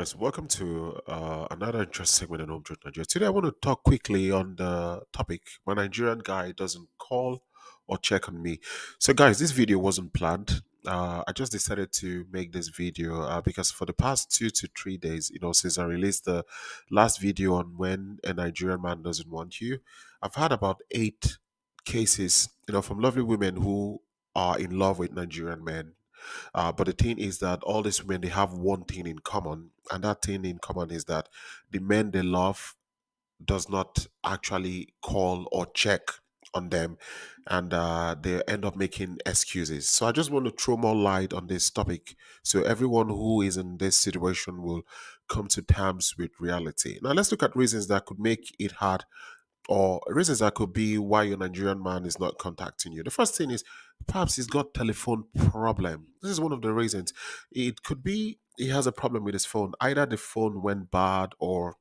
guys, welcome to another interesting segment in Home Truth Nigeria. Today, I want to talk quickly on the topic: my Nigerian guy doesn't call or check on me. So, guys, this video wasn't planned. I just decided to make this video because for the past 2 to 3 days, since I released the last video on when a Nigerian man doesn't want you, I've had about 8 cases, from lovely women who are in love with Nigerian men, but the thing is that all these women they have one thing in common, and that thing in common is that the men they love does not actually call or check on them, and they end up making excuses. So I just want to throw more light on this topic, so everyone who is in this situation will come to terms with reality. Now let's look at reasons that could make it hard or reasons that could be why your Nigerian man is not contacting you. The first thing is perhaps he's got telephone problem. This is one of the reasons. It could be he has a problem with his phone. Either the phone went bad or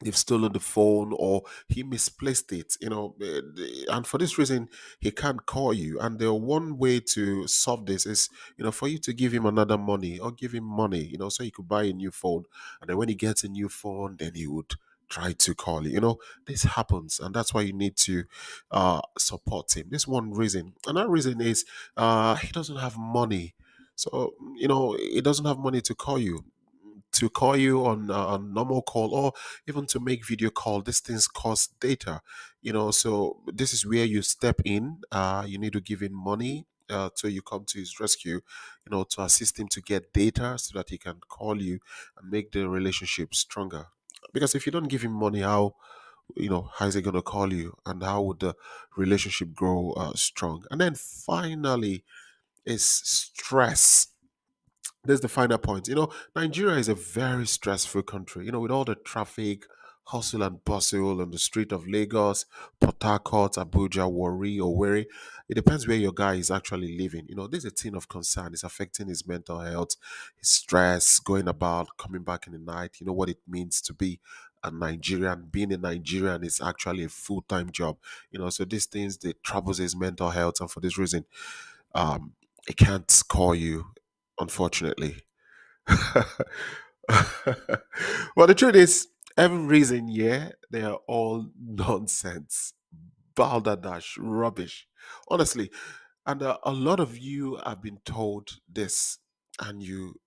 they've stolen the phone or he misplaced it, and for this reason he can't call you. And the one way to solve this is, for you to give him another money or give him money, so he could buy a new phone. And then when he gets a new phone, then he would try to call you. This happens, and that's why you need to support him. This one reason. Another reason is he doesn't have money. So he doesn't have money to call you on normal call, or even to make video call. These things cost data, so this is where you step in. You need to give him money, so you come to his rescue, to assist him to get data so that he can call you and make the relationship stronger. Because if you don't give him money, how is he going to call you, and how would the relationship grow strong? And then finally is stress. There's the final point. Nigeria is a very stressful country, with all the traffic, hustle and bustle on the street of Lagos, Port Harcourt, Abuja, Warri, or Owerri. It depends where your guy is actually living. There's a thing of concern. It's affecting his mental health, his stress, going about, coming back in the night. You know what it means to be a Nigerian. Being a Nigerian is actually a full-time job. So these things, they troubles his mental health. And for this reason, um, he can't call you, unfortunately. Well, the truth is, every reason, yeah, they are all nonsense, balderdash, rubbish, honestly. And a lot of you have been told this, and you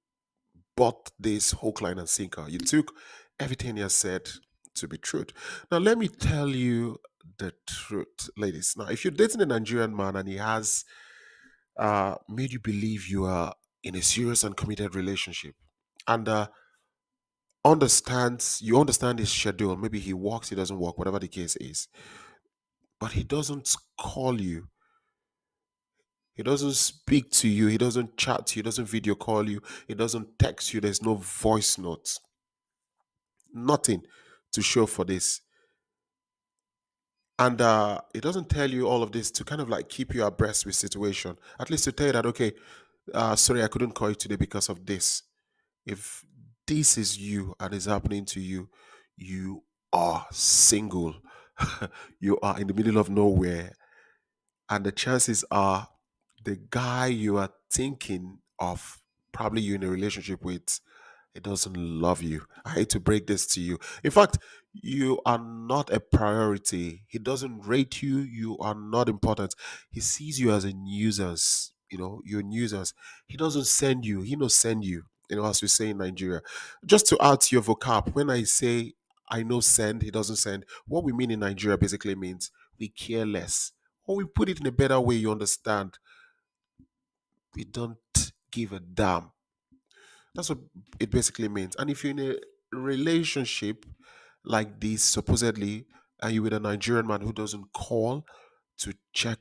bought this hook, line, and sinker. You took everything you said to be truth. Now, let me tell you the truth, ladies. Now, if you're dating a Nigerian man and he has made you believe you are in a serious and committed relationship, and you understand his schedule. Maybe he works, he doesn't work, whatever the case is. But he doesn't call you. He doesn't speak to you. He doesn't chat to you. He doesn't video call you. He doesn't text you. There's no voice notes. Nothing to show for this. And it doesn't tell you all of this to kind of like keep you abreast with situation. At least to tell you that, okay, sorry, I couldn't call you today because of this. If this is you and is happening to you, you are single. You are in the middle of nowhere, and the chances are the guy you are thinking of, probably you in a relationship with, he doesn't love you. I hate to break this to you. In fact, you are not a priority. He doesn't rate you. You are not important. He sees you as a nuisance. You're a nuisance. He doesn't send you. He no send you. As we say in Nigeria. Just to add to your vocab, when I say I know send, he doesn't send. What we mean in Nigeria basically means we care less. Or we put it in a better way, you understand. We don't give a damn. That's what it basically means. And if you're in a relationship like this, supposedly, and you're with a Nigerian man who doesn't call to check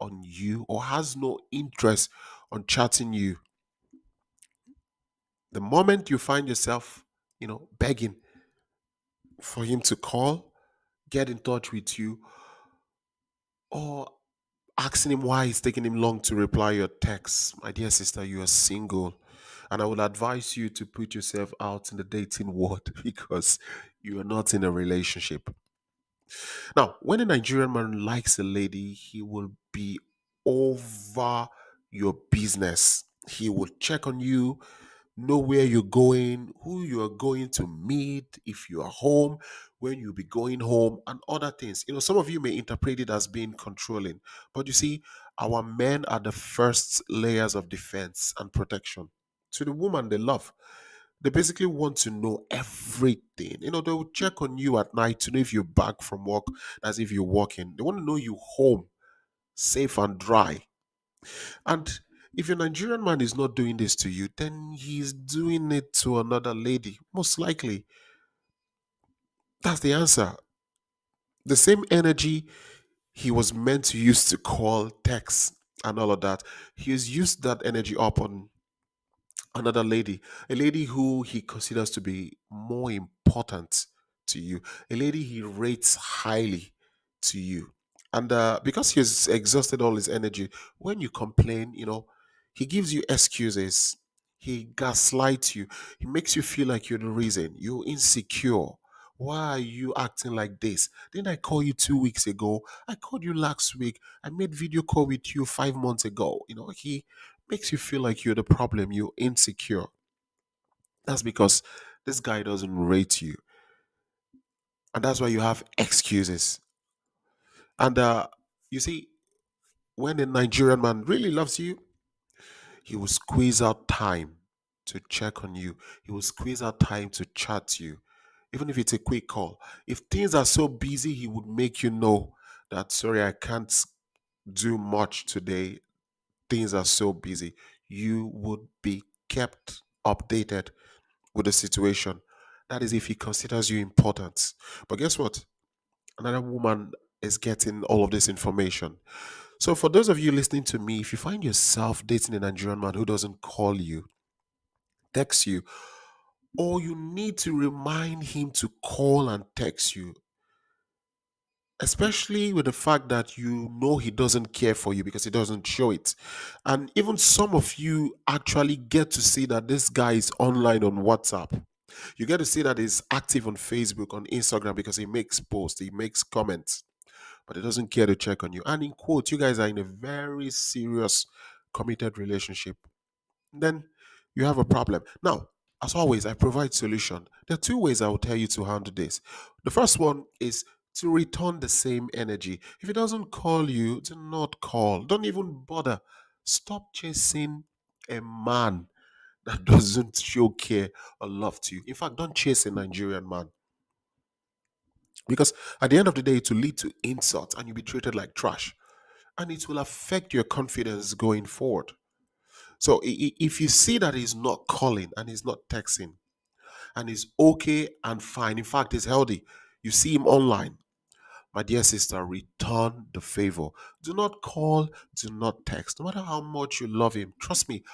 on you or has no interest on chatting you, the moment you find yourself, begging for him to call, get in touch with you, or asking him why it's taking him long to reply your text, my dear sister, you are single. And I would advise you to put yourself out in the dating world because you are not in a relationship. Now, when a Nigerian man likes a lady, he will be over your business. He will check on you, know where you're going, who you are going to meet, if you are home, when you'll be going home, and other things. Some of you may interpret it as being controlling, but you see, our men are the first layers of defense and protection to the woman they love. They basically want to know everything. They will check on you at night to know if you're back from work, as if you're working. They want to know you home, safe and dry. And if your Nigerian man is not doing this to you, then he's doing it to another lady. Most likely. That's the answer. The same energy he was meant to use to call, text, and all of that, he has used that energy up on another lady, a lady who he considers to be more important to you, a lady he rates highly to you. And because he's exhausted all his energy, when you complain, he gives you excuses. He gaslights you. He makes you feel like you're the reason. You're insecure. Why are you acting like this? Didn't I call you 2 weeks ago? I called you last week. I made video call with you 5 months ago. He makes you feel like you're the problem, you're insecure. That's because this guy doesn't rate you. And that's why you have excuses. And you see, when a Nigerian man really loves you, he will squeeze out time to check on you. He will squeeze out time to chat to you, even if it's a quick call. If things are so busy, he would make you know that, sorry, I can't do much today. Things are so busy. You would be kept updated with the situation. That is if he considers you important. But guess what? Another woman is getting all of this information. So, for those of you listening to me, if you find yourself dating a Nigerian man who doesn't call you, text you, or you need to remind him to call and text you, especially with the fact that you know he doesn't care for you because he doesn't show it. And even some of you actually get to see that this guy is online on WhatsApp. You get to see that he's active on Facebook, on Instagram, because he makes posts, he makes comments, but he doesn't care to check on you. And in quote, you guys are in a very serious, committed relationship. Then you have a problem. Now, as always, I provide solution. There are two ways I will tell you to handle this. The first one is to return the same energy. If he doesn't call you, do not call. Don't even bother. Stop chasing a man that doesn't show care or love to you. In fact, don't chase a Nigerian man, because at the end of the day, it will lead to insults and you'll be treated like trash. And it will affect your confidence going forward. So if you see that he's not calling and he's not texting and he's okay and fine, in fact, he's healthy, you see him online, my dear sister, return the favor. Do not call, do not text. No matter how much you love him, trust me,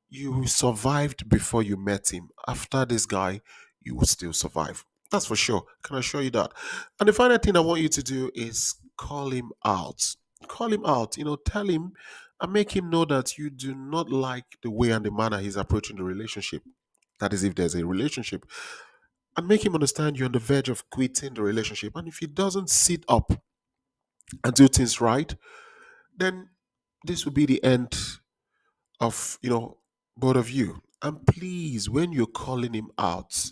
you survived before you met him. After this guy, you will still survive. That's for sure. Can I assure you that? And the final thing I want you to do is call him out. Call him out. Tell him and make him know that you do not like the way and the manner he's approaching the relationship. That is, if there's a relationship. And make him understand you're on the verge of quitting the relationship. And if he doesn't sit up and do things right, then this will be the end of both of you. And please, when you're calling him out,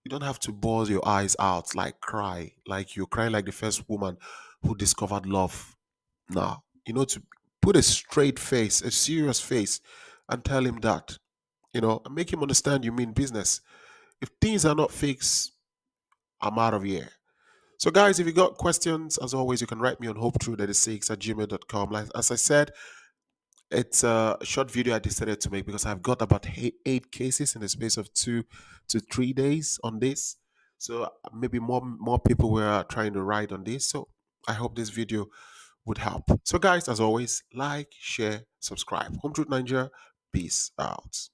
you don't have to bawl your eyes out, like cry, like you're crying like the first woman who discovered love. Now, to put a straight face, a serious face, and tell him that, and make him understand you mean business. If things are not fixed, I'm out of here. So, guys, if you got questions, as always, you can write me on hope36@gmail.com. Like as I said, it's a short video I decided to make because I've got about eight cases in the space of 2 to 3 days on this. So maybe more people were trying to write on this. So I hope this video would help. So guys, as always, like, share, subscribe. Home Truth Nigeria, peace out.